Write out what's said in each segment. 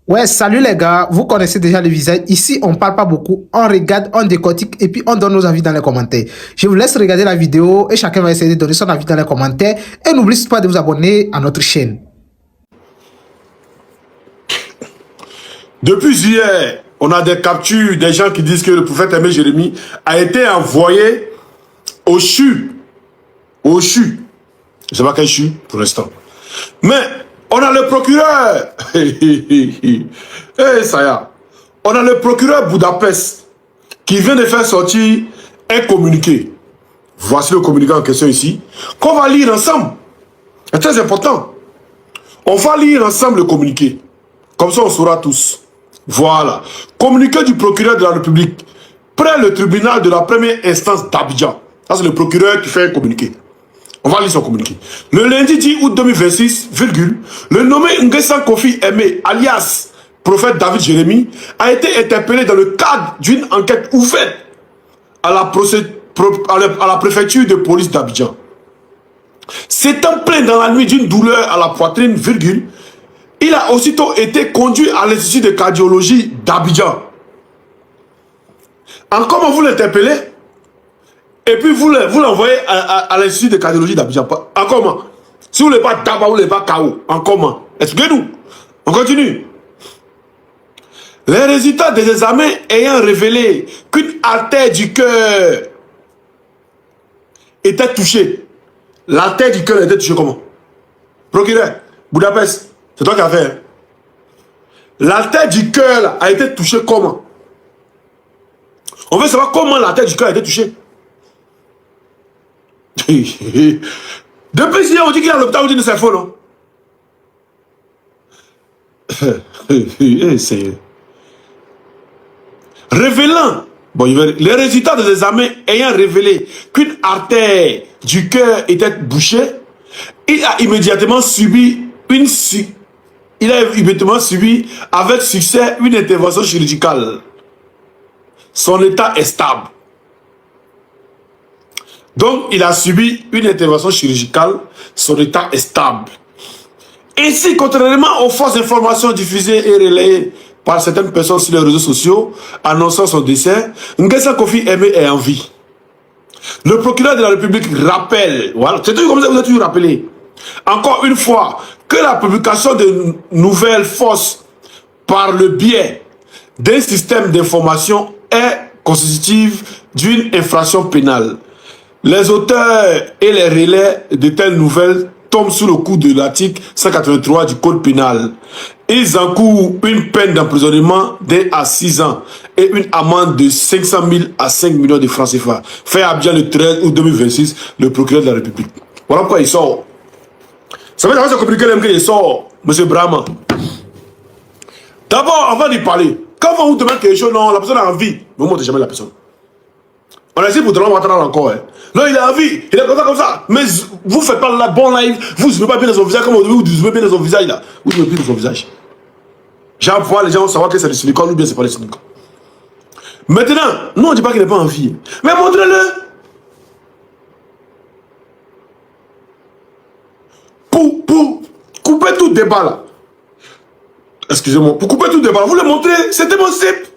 Ouais, salut les gars, vous connaissez déjà le visage. Ici, on parle pas beaucoup, on regarde, on décortique et puis on donne nos avis dans les commentaires. Je vous laisse regarder la vidéo et chacun va essayer de donner son avis dans les commentaires. Et n'oubliez pas de vous abonner à notre chaîne. Depuis hier, on a des captures des gens qui disent que le prophète Aimé Jérémie a été envoyé au CHU. Au CHU. Je ne sais pas quel CHU pour l'instant. Mais on a le procureur. Ça y est. On a le procureur Budapest qui vient de faire sortir un communiqué. Voici le communiqué en question ici, qu'on va lire ensemble. C'est très important. On va lire ensemble le communiqué. Comme ça, on saura tous. Voilà. Communiqué du procureur de la République près le tribunal de la première instance d'Abidjan. Ça, c'est le procureur qui fait un communiqué. On va lire son communiqué. Le lundi 10 août 2026, le nommé Nguessan Kofi Aimé, alias prophète David Jérémie, a été interpellé dans le cadre d'une enquête ouverte à la préfecture de police d'Abidjan. S'étant plaint dans la nuit d'une douleur à la poitrine, il a aussitôt été conduit à l'Institut de cardiologie d'Abidjan. En comment vous l'interpellez? Et puis vous l'envoyez à l'Institut de cardiologie d'Abidjan. En comment? Si vous ne voulez pas tabac, vous ne voulez pas KO. En comment? Expliquez-nous. On continue. Les résultats des examens ayant révélé qu'une artère du cœur était touchée. L'artère du cœur était touchée comment? Procureur, Budapest, c'est toi qui as fait. Hein? L'artère du cœur a été touchée comment? On veut savoir comment l'artère du cœur a été touchée. Depuis hier, on dit qu'il est à l'hôpital, on dit que c'est faux, non? C'est révélant. Bon, les résultats des examens ayant révélé qu'une artère du cœur était bouchée, il a immédiatement subi avec succès une intervention chirurgicale. Son état est stable. Donc, il a subi une intervention chirurgicale. Son état est stable. Ainsi, contrairement aux fausses informations diffusées et relayées par certaines personnes sur les réseaux sociaux annonçant son décès, Nguessan Kofi Aimé est en vie. Le procureur de la République rappelle, voilà, c'est toujours comme ça, vous êtes toujours rappelé, encore une fois, que la publication de nouvelles fausses par le biais d'un système d'information est constitutive d'une infraction pénale. Les auteurs et les relais de telles nouvelles tombent sous le coup de l'article 183 du Code pénal. Ils encourent une peine d'emprisonnement d'1 à 6 ans et une amende de 500 000 à 5 millions de francs CFA. Fait à Abidjan le 13 août 2026, le procureur de la République. Voilà pourquoi il sort. Ça veut dire que c'est compliqué même qu'il sort, M. Brahma. D'abord, avant d'y parler, quand on vous demande quelque chose, non, la personne a envie, ne vous montrez jamais la personne. On a essayé pour te l'envoyer encore. Hein. Non, il a envie, il est comme ça. Mais vous ne faites pas la bonne live, vous ne zoomez pas bien dans son visage comme vous zoomez bien dans son visage là. Vous zoomez bien dans son visage. J'envoie les gens savoir que c'est le silicone ou bien c'est pas le silicone. Maintenant, nous on ne dit pas qu'il n'est pas en vie. Mais montrez-le. Pour couper tout débat là. Excusez-moi, pour couper tout débat, vous le montrez, c'était mon simple.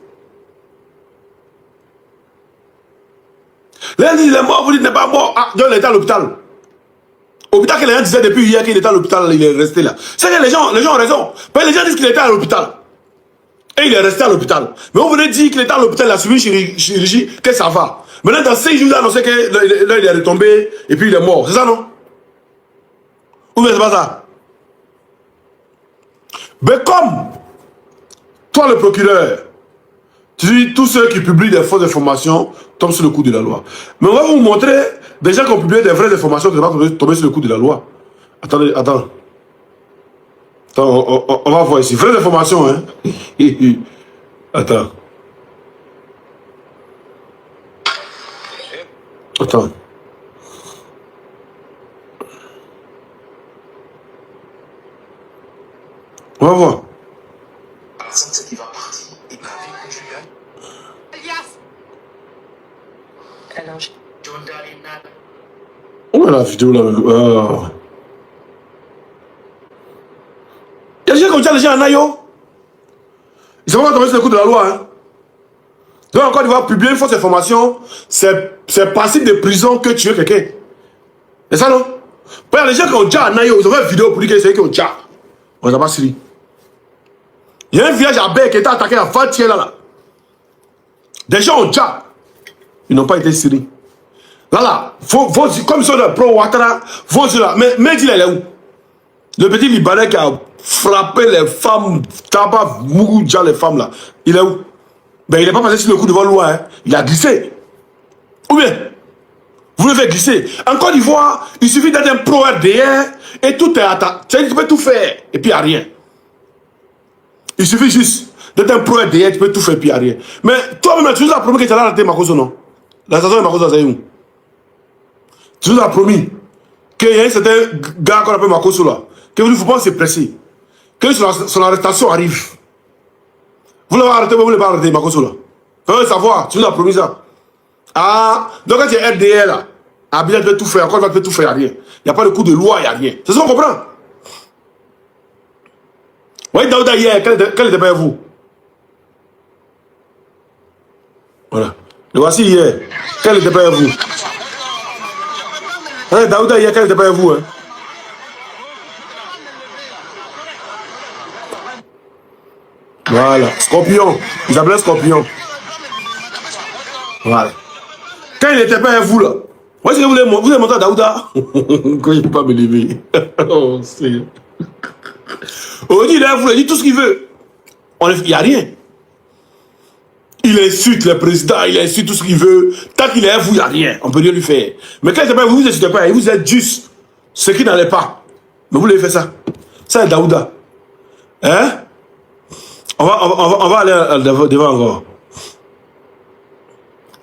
L'un dit il est mort, vous dites il n'est pas mort. Ah, donc il était à l'hôpital. Hôpital que les gens disaient depuis hier qu'il était à l'hôpital, il est resté là. C'est que les gens ont raison. Parce que les gens disent qu'il était à l'hôpital. Et il est resté à l'hôpital. Mais on venait dire qu'il était à l'hôpital, il a suivi une chirurgie, que ça va. Maintenant, dans 6 jours, il a annoncé que là, il est retombé et puis il est mort. C'est ça, non? Ou bien c'est pas ça? Mais comme toi, le procureur, tu dis tous ceux qui publient des fausses informations tombent sur le coup de la loi. Mais on va vous montrer des gens qui ont publié des vraies informations qui ne vont pas tomber sur le coup de la loi. Attendez, attends. On va voir ici. Vraies informations, hein. Attends. Attends. On va voir. Qui va partir. Et la vie conjugale. Elias. Alors, où est la vidéo là? Il y a des gens comme ça, les gens en aïe. Ils ne sont pas tombés sur le coup de la loi. Hein. Donc, en Côte d'Ivoire, publier une fausse information, c'est passif de prison que tuer quelqu'un. C'est ça, non? Les gens qui ont déjà à Nayo, ils ont fait une vidéo pour dire que c'est eux qui ont déjà. On n'a pas suivi. Il y a un village à Bec qui était attaqué à Fatier là. Des gens ont déjà. Ils n'ont pas été sérieux. Là, comme ils sont de pro-Ouattara, vont sur là. Mais dis-le, il est où? Le petit Libanais qui a frappé les femmes, tabac, Mougouja, les femmes là. Il est où? Ben, il n'est pas passé sur le coup devant le loi. Hein. Il a glissé. Ou bien, vous le faites glisser. En Côte d'Ivoire, il suffit d'être un pro-RDR et tout est attaqué. Tu peux tout faire et puis il n'y a rien. Il suffit juste d'être un pro-RDR, tu peux tout faire et puis il n'y a rien. Mais toi-même, tu nous as promis que tu allais arrêter Makoso, non? La station de Makoso, c'est où? Tu nous as promis qu'il y a un certain gars qu'on appelle Makoso là, que vous ne faut pas se presser. Que son arrestation arrive. Vous l'avez arrêté, mais vous ne l'avez pas arrêté, Makoso là. Faites savoir, tu nous as promis ça. Ah, donc quand tu es RDR là, Abidjan peut tout faire, encore il va tout faire, il n'y a rien. Il n'y a pas de coup de loi, il n'y a rien. C'est ça qu'on comprend. Oui, Daouda hier, quel était pas vous? Voilà. Le voici hier, quel était pas vous? Hein, Daouda hier, quel était pas vous? Hein? Voilà, Scorpion. Ils appelaient Scorpion. Voilà. Quand il n'était pas à vous là, moi je vous avez montré à Daouda. Quand il ne peut pas me lever. Oh, c'est. Aujourd'hui, il est à vous, il dit tout ce qu'il veut. Il n'y a rien. Il insulte le président, il insulte tout ce qu'il veut. Tant qu'il est à vous, il n'y a rien. On peut rien lui faire. Mais quand il n'était pas à vous, vous n'insultez pas. Vous êtes juste ce qui n'allait pas. Mais vous l'avez fait ça. Ça est Daouda. Hein? On va aller devant encore.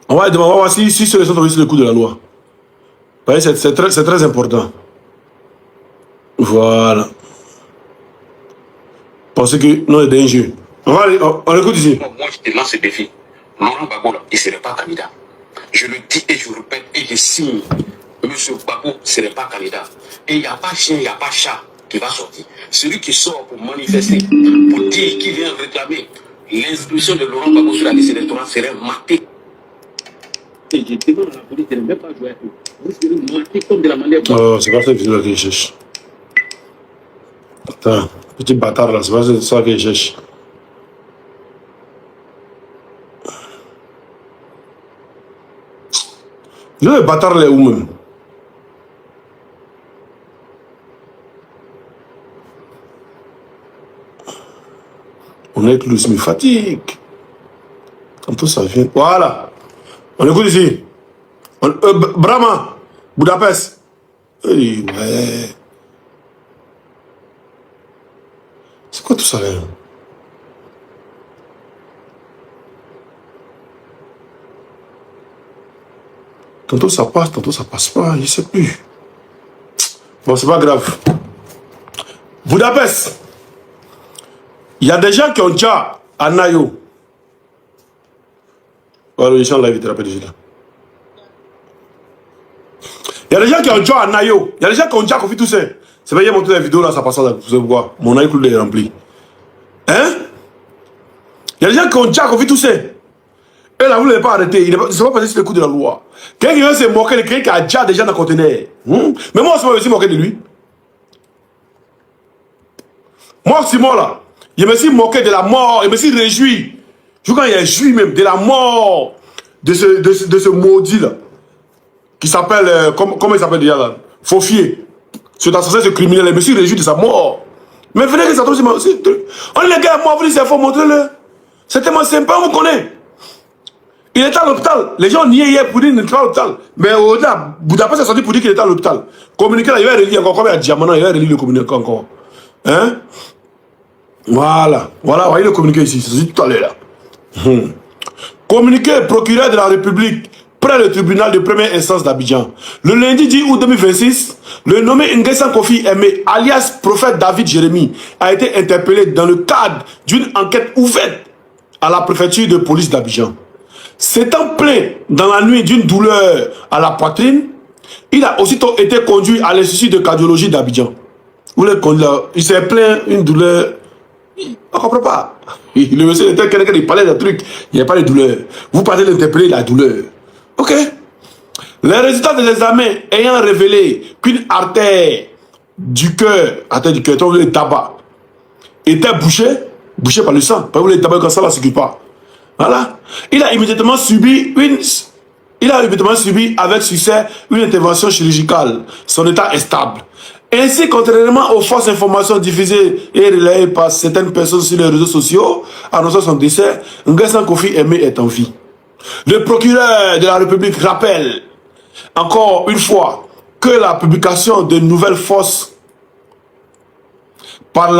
On va voir si ceux sont tombés sur le coup de la loi. C'est très important. Voilà. Parce que non, il y a un jeu. On écoute ici. Moi, je te lance ce défi. Laurent Gbagbo, il ne serait pas candidat. Je le dis et je le répète et je signe. Monsieur Gbagbo ne serait pas candidat. Et il n'y a pas chien, il n'y a pas chat qui va sortir. Celui qui sort pour manifester, pour dire qu'il vient réclamer l'inscription de Laurent Gbagbo sur la liste électorale serait maté. Et je demande à la police de ne même pas jouer avec nous. Vous serez maté comme de la manière. Oh, c'est pas ça que je cherche. Attends, petit bâtard là, c'est pas ça que je cherche. Le bâtard là est où même? On est clous, mais fatigue. Quand tout ça vient. Voilà. On écoute ici. Brahma, Budapest. Hey, ouais. C'est quoi tout ça là? Tantôt ça passe pas, je ne sais plus. Bon, c'est pas grave. Budapest. Il y a des gens qui ont déjà à Nayo. Voilà, les gens là, ils te rappellent déjà. Il y a des gens qui ont déjà à Nayo. Il y a des gens qui ont déjà confié tout ça. C'est vrai, il y a montré la vidéo là, ça passe là. Vous savez pourquoi? Mon œil est rempli. Hein? Il y a des gens qui ont déjà confié tout ça. Et là, vous ne l'avez pas arrêté. Il ne s'est pas passé sur le coup de la loi. Quelqu'un qui vient se moquer de quelqu'un qui a déjà des gens dans le conteneur. Mais moi, je me suis moqué de lui. Moi, Simon, là, je me suis moqué de la mort. Je me suis réjoui. Je crois qu'il y a joui même de la mort de ce maudit, là. Qui s'appelle, comment il s'appelle déjà, là? Faufier. Cet assassin, ce criminel. Je me suis réjoui de sa mort. Mais venez que ça trouve, on est les gars, moi, vous dites, il faut montrer-le. C'est tellement sympa, on vous connaît. Il était à l'hôpital. Les gens niaient hier pour dire qu'il n'était pas à l'hôpital. Mais au-delà, Budapest est sorti pour dire qu'il était à l'hôpital. Communiqué là, il va relire encore. Comme il y a Diamant, il va relire le communiqué encore. Hein? Voilà. Voilà, voyez le communiqué ici. C'est dit tout à l'heure là. Communiqué procureur de la République près le tribunal de première instance d'Abidjan. Le lundi 10 août 2026, le nommé Nguessan Kofi Aimé, alias prophète David Jérémy, a été interpellé dans le cadre d'une enquête ouverte à la préfecture de police d'Abidjan. S'étant plaint dans la nuit d'une douleur à la poitrine, il a aussitôt été conduit à l'Institut de cardiologie d'Abidjan. Il s'est plaint une douleur. On ne comprend pas. Le monsieur était quelqu'un qui parlait de trucs, il n'y a pas de douleur. Vous partez d'interpréter la douleur. Ok. Les résultats de l'examen ayant révélé qu'une artère du cœur, le tabac, était bouchée par le sang. Parce que le tabac, comme ça, ne circule pas. Voilà. Il a immédiatement subi avec succès une intervention chirurgicale. Son état est stable. Ainsi, contrairement aux fausses informations diffusées et relayées par certaines personnes sur les réseaux sociaux, annonçant son décès, Nguessan Kofi Aimé est en vie. Le procureur de la République rappelle encore une fois que la publication de nouvelles fausses par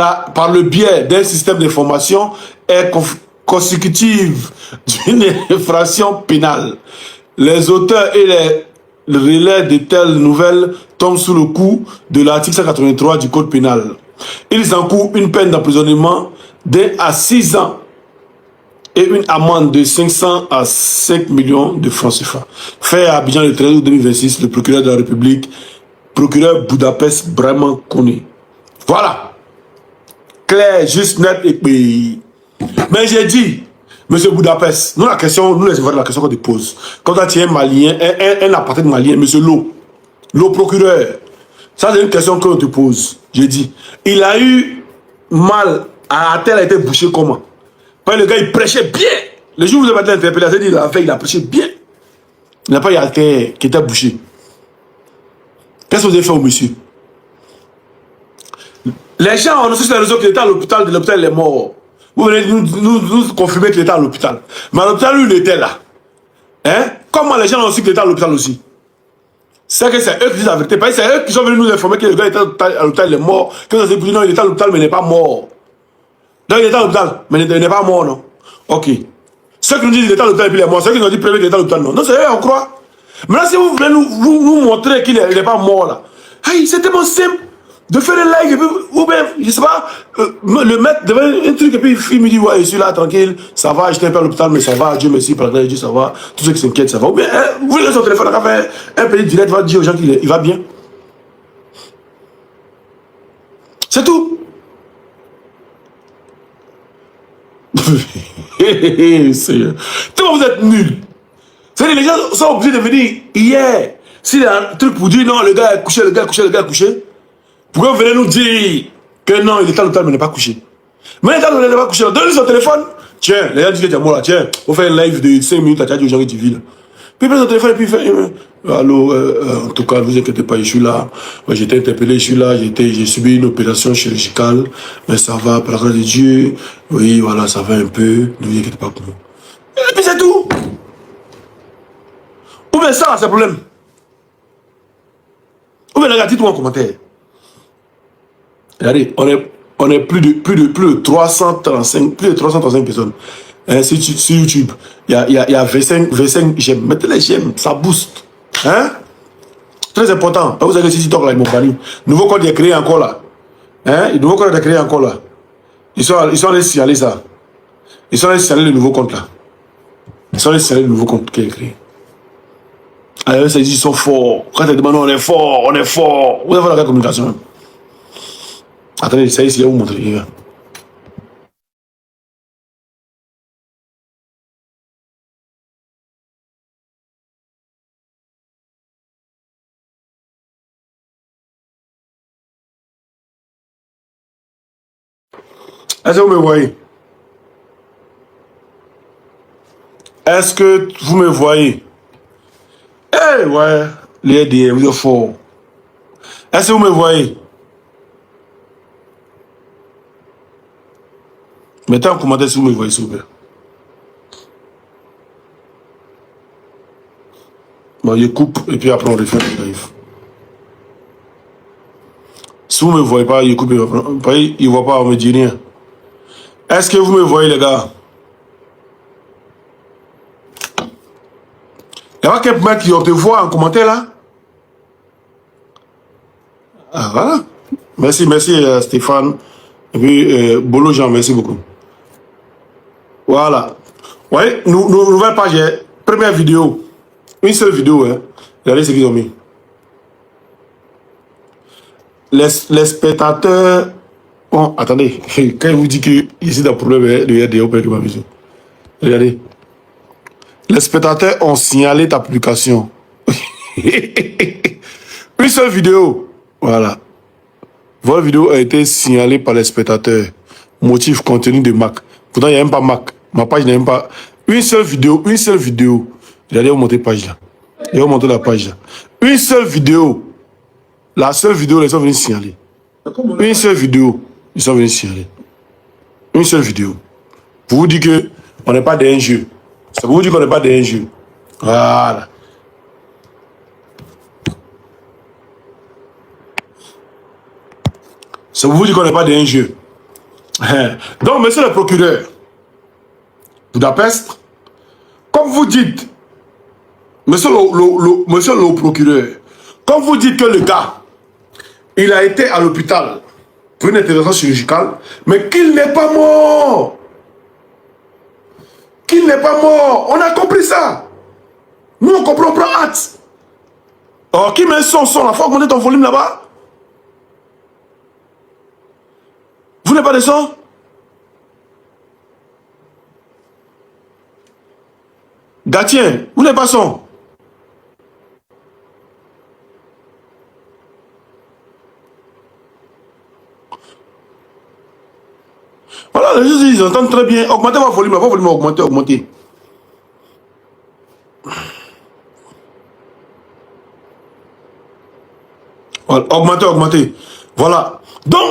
le biais d'un système d'information est consécutive d'une infraction pénale. Les auteurs et les relais de telles nouvelles tombent sous le coup de l'article 183 du Code pénal. Ils encourent une peine d'emprisonnement d'1 à 6 ans et une amende de 500 à 5 millions de francs CFA. Fait à Abidjan le 13 août 2026, le procureur de la République, procureur Budapest Brahman Kone. Voilà. Clair, juste, net et pays. Mais j'ai dit, monsieur Budapest, nous, la question, nous les Ivoiriens, la question qu'on te pose. Quand tu es un Malien, un appartenant malien, monsieur le procureur, ça c'est une question qu'on te pose. J'ai dit, il a eu mal, à la terre a été bouché comment? Parce que le gars, il prêchait bien. Le jour où vous avez été interpellé, il a prêché bien. Il n'a pas eu la terre qui était bouchée. Qu'est-ce que vous avez fait au monsieur? Les gens ont annoncé sur les réseaux qu'il était à l'hôpital, de l'hôpital il est mort. Vous venez nous confirmer qu'il était à l'hôpital. Mais à l'hôpital, lui, il était là. Hein? Comment les gens ont su qu'il était à l'hôpital aussi? C'est que c'est eux qui disent la vérité. Parce que c'est eux qui sont venus nous informer que le gars était à l'hôpital, il est mort. Que ça s'est dit, non, il était à l'hôpital, mais il n'est pas mort. Donc il était à l'hôpital, mais il n'est pas mort, non? Ok. Ceux qui nous disent qu'il était à l'hôpital et puis il est mort, ceux qui nous disent qu'il était à l'hôpital, non. Non, c'est eux, on croit. Maintenant, si vous voulez nous montrer qu'il n'est pas mort, là, hey, c'est tellement simple de faire un like, et puis, ou bien, je sais pas, le mettre devant un truc, et puis il me dit, ouais, je suis là, tranquille, ça va, j'étais un peu à l'hôpital, mais ça va, Dieu merci, par Dieu, ça va, tous ceux qui s'inquiètent, ça va. Ou bien, vous voulez son téléphone, on va faire un petit direct, va dire aux gens qu'il va bien. C'est tout. Seigneur. Tout vous êtes nuls. C'est-à-dire, les gens sont obligés de venir hier. S'il y a un truc pour dire non, le gars est couché, le gars est couché, le gars est couché. Pourquoi vous venez nous dire que non, il est à l'hôpital, mais il n'est pas couché? Mais il est à l'hôpital, il n'est pas couché. Donnez-lui son téléphone. Tiens, les gens disent que tu es mort là. Tiens, on fait un live de 5 minutes, tu as dit aux gens que tu vis là. Puis il prend son téléphone et puis il fait allô, en tout cas, ne vous inquiétez pas, je suis là. J'ai été interpellé, je suis là. J'ai subi une opération chirurgicale, mais ça va, par la grâce de Dieu. Oui, voilà, ça va un peu. Ne vous inquiétez pas pour moi. Et puis c'est tout. Ou bien ça, c'est le problème. Ou bien regardez tout en commentaire. Regardez, on est plus de 335 personnes. Sur YouTube, il y a 25 j'aime. Mettez les j'aime, ça booste. Hein? Très important. Vous avez ici TikTok là, ils m'ont banni. Nouveau code est créé encore là. Hein? Le nouveau code est créé encore là. Ils sont allés signaler ça. Ils sont allés signaler le nouveau compte là. Ils sont allés signaler le nouveau compte qui est créé. Alors, ça dit ils sont forts. Quand ils demandent on est fort, on est fort. Vous avez la communication même. Attendez, ça y est, je vais vous montrer. Est-ce que vous me voyez? Est-ce que vous me voyez? Eh ouais, les DM, vous êtes forts. Est-ce que vous me voyez? Mettez en commentaire si vous me voyez, s'il vous plaît. Bon, je coupe et puis après on refait le live. Si vous ne me voyez pas, je coupe et après. Il ne voit pas, on me dit rien. Est-ce que vous me voyez, les gars? Il y a pas quelqu'un qui te voit en commentaire là? Ah, voilà. Merci Stéphane. Et puis, Bolo Jean, merci beaucoup. Voilà. Oui, nouvelle page, première vidéo. Une seule vidéo, hein. Regardez ce qu'ils ont mis. Les spectateurs Bon, attendez. Quand il vous dit que ici, il y a un problème de RDA auprès de ma maison. Regardez. Les spectateurs ont signalé ta publication. Une seule vidéo. Voilà. Votre vidéo a été signalée par les spectateurs. Motif, contenu de Mac. Pourtant, il n'y a même pas Mac. Ma page n'a même pas... Une seule vidéo. Regardez, vous montez la page là. Et vous montez la page là. Une seule vidéo. La seule vidéo, les gens viennent signaler. Une seule vidéo. Ils sont venus signaler. Une seule vidéo. Pour vous dire que on n'est pas d'un jeu. Ça pour vous dire qu'on n'est pas d'un jeu. Voilà. Ça vous dire qu'on n'est pas d'un jeu. Donc, monsieur le procureur, Budapest, comme vous dites, monsieur le procureur, comme vous dites que le gars, il a été à l'hôpital pour une intervention chirurgicale, mais qu'il n'est pas mort. Qu'il n'est pas mort. On a compris ça. Nous, on comprend, on prend hâte. Alors, qui met son, la faut augmenter ton volume là-bas. Vous n'avez pas de son? Gatien, vous n'avez pas son? Voilà, les gens ils entendent très bien. Augmentez votre volume, augmentez. Voilà, augmentez. Voilà. Donc,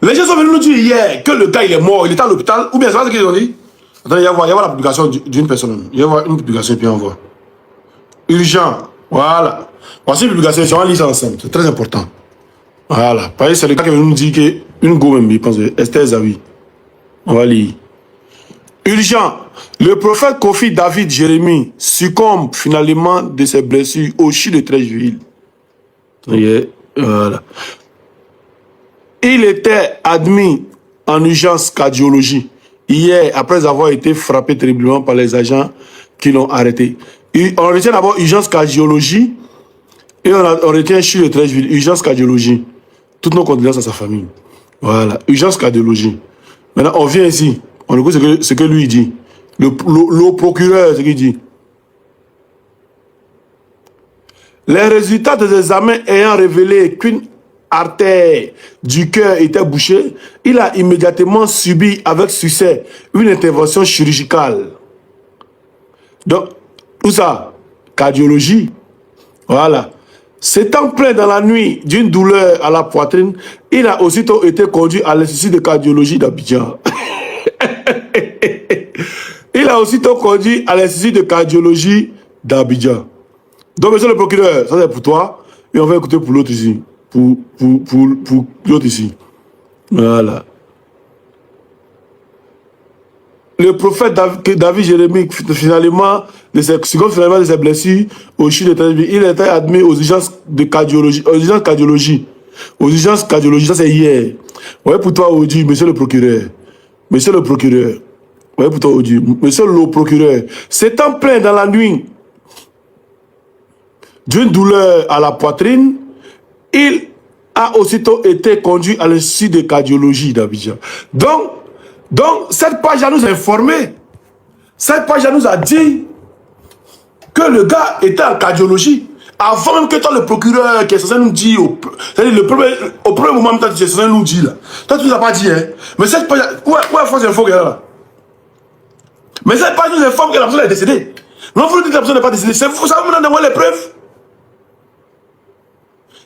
les gens sont venus nous dire hier que le gars il est mort, il était à l'hôpital, ou bien c'est pas ce qu'ils ont dit? Attendez, il y a la publication d'une personne. Il y a une publication et puis on voit. Urgent. Voilà. Voici une publication, on va lire ça ensemble. C'est très important. Voilà. Par exemple, c'est le gars qui est venu nous dire qu'une go même, il pense que Esther Zawi. On va lire. Urgent. Le prophète Kofi David Jérémie succombe finalement de ses blessures au CHU de Treichville. Voilà. Il était admis en urgence cardiologie hier après avoir été frappé terriblement par les agents qui l'ont arrêté. On retient d'abord urgence cardiologie et on retient CHU de Treichville, urgence cardiologie. Toutes nos condoléances à sa famille. Voilà, urgence cardiologie. Maintenant, on vient ici. On écoute ce que lui dit. Le procureur, ce qu'il dit. Les résultats des examens ayant révélé qu'une artère du cœur était bouchée, il a immédiatement subi avec succès une intervention chirurgicale. Donc, tout ça, cardiologie. Voilà. S'étant plaint dans la nuit d'une douleur à la poitrine, il a aussitôt été conduit à l'Institut de cardiologie d'Abidjan. Il a aussitôt conduit à l'Institut de cardiologie d'Abidjan. Donc, monsieur le procureur, ça c'est pour toi. Et on va écouter pour l'autre ici. Pour l'autre ici. Voilà. Le prophète David Jérémie, finalement, de ses blessures au CHU de Treichville, il était admis aux urgences de cardiologie. Aux urgences cardiologie. Aux urgences cardiologie, ça c'est hier. Ouais, pour toi, Audi, monsieur le procureur. Monsieur le procureur. Ouais, pour toi, Audi. Monsieur le procureur. S'étant plaint dans la nuit d'une douleur à la poitrine, il a aussitôt été conduit à l'Institut de cardiologie d'Abidjan. Donc, cette page-là nous a informé. Cette page-là nous a dit que le gars était en cardiologie. Avant même que toi, le procureur qui est censé nous dire, au premier moment, tu es censé nous dire là. Toi, tu ne nous as pas dit, hein. Mais cette page, où est la fausse info qu'il y a là? Mais cette page nous informe que la personne est décédée. Non, vous nous dites que la personne n'est pas décédée. C'est vous, ça vous maintenant donner les preuves.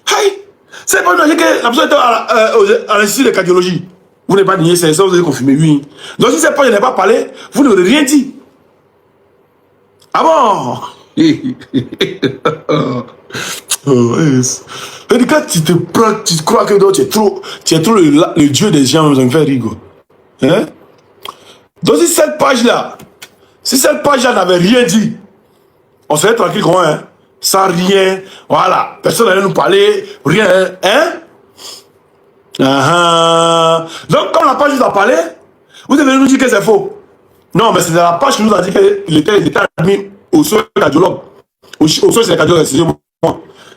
Hey! C'est pas nous dire que la personne était à l'Institut de cardiologie. Vous n'avez pas nié, c'est ça, vous avez confirmé, oui. Donc si cette page n'est pas parlé, vous n'aurez rien dit. Ah bon? Et quand tu te prends, tu crois que tu es trop le dieu des gens, vous me fait rire. Hein? Donc si cette page-là n'avait rien dit, on serait tranquille, hein? Sans rien, voilà, personne n'allait nous parler, rien, hein? Donc, comme la page nous a parlé, vous devez nous dire que c'est faux. Non, mais c'est la page qui nous a dit qu'il était admis au soin cardiologue. Au soin, c'est le cardiologue, c'est bon.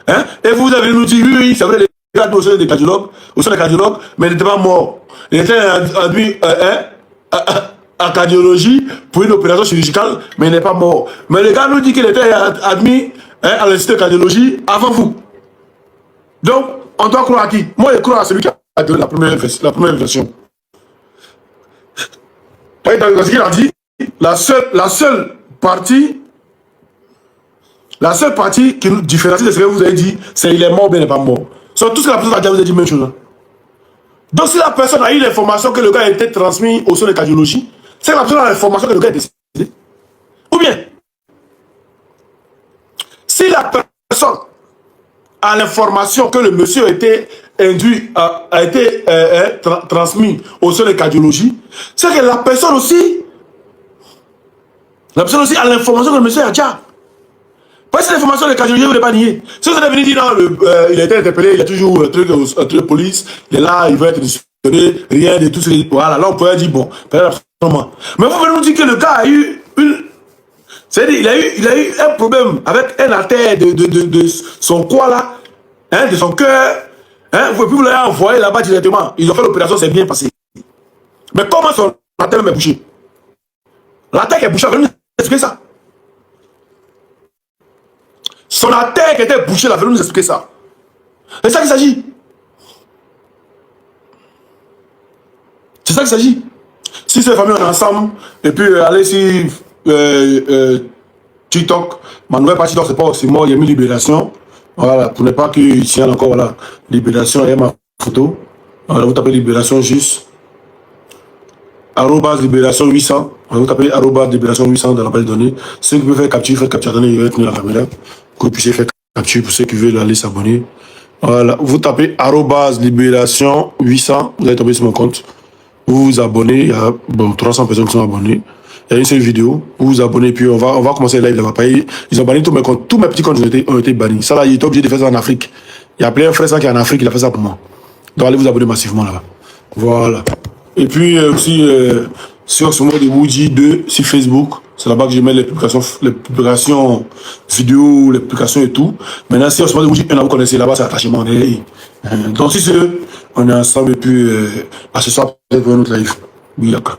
Hein? Et vous avez nous dit, oui, c'est vrai. admis au sein des cardiologues, mais il n'était pas mort. Il était admis en cardiologie pour une opération chirurgicale, mais il n'est pas mort. Mais le gars nous dit qu'il était admis à l'institut de cardiologie avant vous. Donc, on doit croire à qui? Moi, je crois à celui qui a donné la première version. Dans ce qu'il a dit, la seule partie qui nous différencie de ce que vous avez dit, c'est il est mort ou bien il n'est pas mort. Sur tout ce que la personne a dit, vous avez dit même chose. Donc, si la personne a eu l'information que le gars a été transmis au sein de cardiologie, c'est que la personne a l'information que le gars est décédé. Ou bien, si la personne a l'information que le monsieur a été transmis au sein de cardiologie, c'est que la personne aussi a l'information que le monsieur a déjà. Parce que l'information de cardiologie, vous ne pas nier. Si vous êtes venu dire non, il a été interpellé, il y a toujours un truc de police, il est là, il veut être discipliné, rien de tout ce qui. Voilà, là on pourrait dire bon, absolument. Mais vous venez nous dire que le gars a eu une. C'est-à-dire, il a eu un problème avec un artère de son quoi là, hein, de son cœur. Hein, vous l'avez envoyé là-bas directement. Ils ont fait l'opération, c'est bien passé. Mais comment son artère est bouchée? L'artère est bouchée, vous nous expliquer ça. Son artère qui était bouchée, là, venez nous expliquer ça. C'est ça qu'il s'agit. C'est ça qu'il s'agit. Si ces familles sont ensemble, et puis allez sur TikTok, ma nouvelle page TikTok, c'est pas aussi moi, il y a mis libération. Voilà, pour ne pas qu'il tienne encore, voilà. Libération, il y a ma photo. Voilà, vous tapez libération juste. @libération 800. Vous tapez @libération 800 dans la base de données. Ceux qui veulent faire capture, faites capture. Attendez, il va tenir la caméra. Que vous puissiez faire capture pour ceux qui veulent aller s'abonner. Voilà, vous tapez @libération 800. Vous allez tomber sur mon compte. Vous vous abonnez. Il y a 300 personnes qui sont abonnées. Il y a une seule vidéo. Vous vous abonnez. Puis on va commencer le live. Ils ont banni tous mes comptes. Tous mes petits comptes ont été bannis. Ça là, il est obligé de faire ça en Afrique. Il y a plein de frères qui est en Afrique. Il a fait ça pour moi. Donc allez vous abonner massivement là-bas. Voilà. Et puis aussi sur ce mot de Woody 2 sur Facebook, c'est là-bas que je mets les publications vidéo, les publications et tout. Maintenant, si on se mot de Woody 1, vous connaissez là-bas, c'est attachement. Donc si c'est on est ensemble et puis à ce soir, peut-être pour un autre live. Oui, d'accord.